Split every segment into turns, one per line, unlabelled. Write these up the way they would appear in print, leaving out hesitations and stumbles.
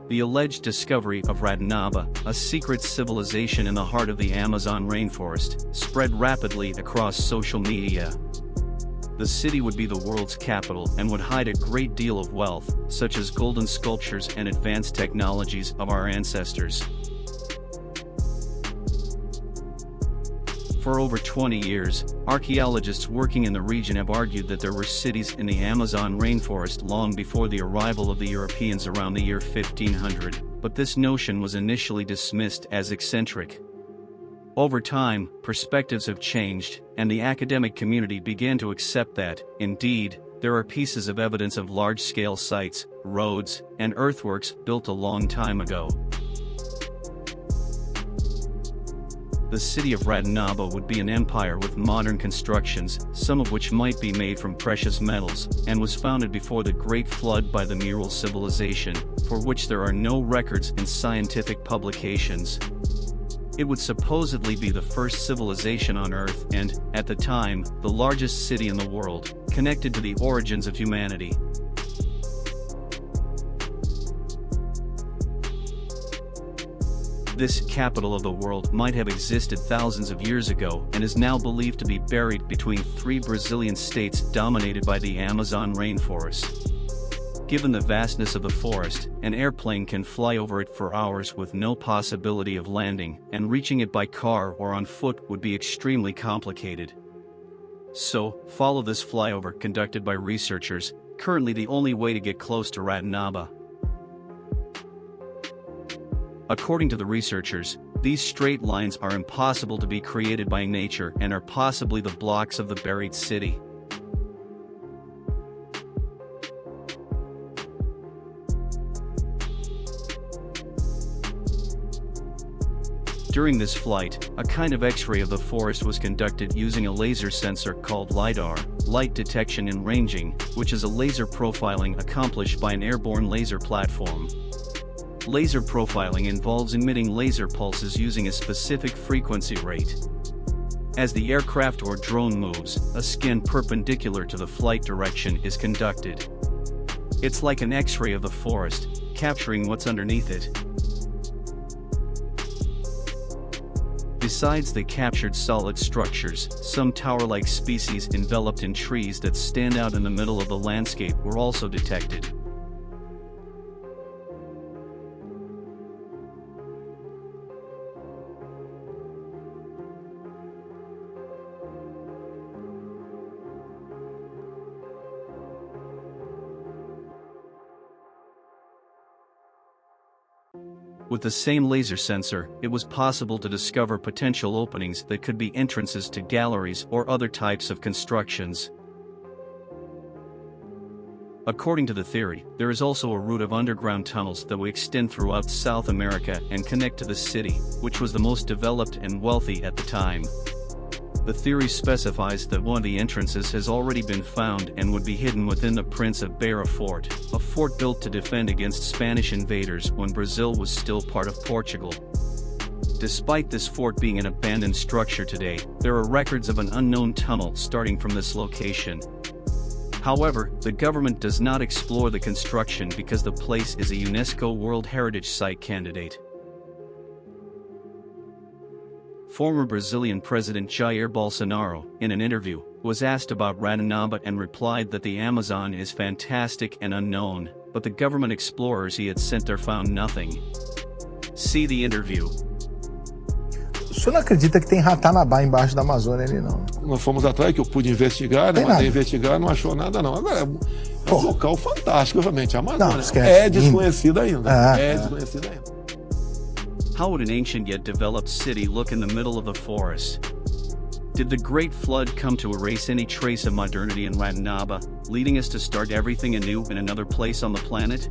The alleged discovery of Ratanaba, a secret civilization in the heart of the Amazon rainforest, spread rapidly across social media. The city would be the world's capital and would hide a great deal of wealth, such as golden sculptures and advanced technologies of our ancestors. For over 20 years, archaeologists working in the region have argued that there were cities in the Amazon rainforest long before the arrival of the Europeans around the year 1500, but this notion was initially dismissed as eccentric. Over time, perspectives have changed, and the academic community began to accept that, indeed, there are pieces of evidence of large-scale sites, roads, and earthworks built a long time ago. The city of Ratanaba would be an empire with modern constructions, some of which might be made from precious metals, and was founded before the Great Flood by the Mural civilization, for which there are no records in scientific publications. It would supposedly be the first civilization on Earth and, at the time, the largest city in the world, connected to the origins of humanity. This capital of the world might have existed thousands of years ago and is now believed to be buried between 3 Brazilian states dominated by the Amazon rainforest. Given the vastness of the forest, an airplane can fly over it for hours with no possibility of landing, and reaching it by car or on foot would be extremely complicated. So, follow this flyover conducted by researchers, currently the only way to get close to Ratanaba. According to the researchers, these straight lines are impossible to be created by nature and are possibly the blocks of the buried city. During this flight, a kind of X-ray of the forest was conducted using a laser sensor called LiDAR, light detection and ranging, which is a laser profiling accomplished by an airborne laser platform. Laser profiling involves emitting laser pulses using a specific frequency rate. As the aircraft or drone moves, a scan perpendicular to the flight direction is conducted. It's like an X-ray of the forest, capturing what's underneath it. Besides the captured solid structures, some tower-like species enveloped in trees that stand out in the middle of the landscape were also detected. With the same laser sensor, it was possible to discover potential openings that could be entrances to galleries or other types of constructions. According to the theory, there is also a route of underground tunnels that will extend throughout South America and connect to the city, which was the most developed and wealthy at the time. The theory specifies that one of the entrances has already been found and would be hidden within the Prince of Beira fort, a fort built to defend against Spanish invaders when Brazil was still part of Portugal. Despite this fort being an abandoned structure today, there are records of an unknown tunnel starting from this location. However, the government does not explore the construction because the place is a UNESCO World Heritage Site candidate. Former Brazilian President Jair Bolsonaro, in an interview, was asked about Ratanaba and replied that the Amazon is fantastic and unknown, but the government explorers he had sent there found nothing. See the interview.
O senhor não acredita que tem Ratanabá embaixo da Amazônia ali, não?
Nós fomos atrás, que eu pude investigar, né? Mandei investigar, não achou nada, não. Agora, é um local fantástico, realmente. A Amazônia é desconhecida ainda. É desconhecida ainda.
How would an ancient yet developed city look in the middle of the forest? Did the Great Flood come to erase any trace of modernity in Ratanaba, leading us to start everything anew in another place on the planet?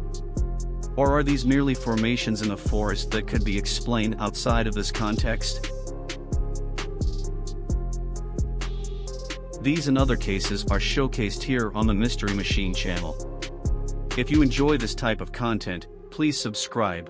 Or are these merely formations in the forest that could be explained outside of this context? These and other cases are showcased here on the Mystery Machine channel. If you enjoy this type of content, please subscribe.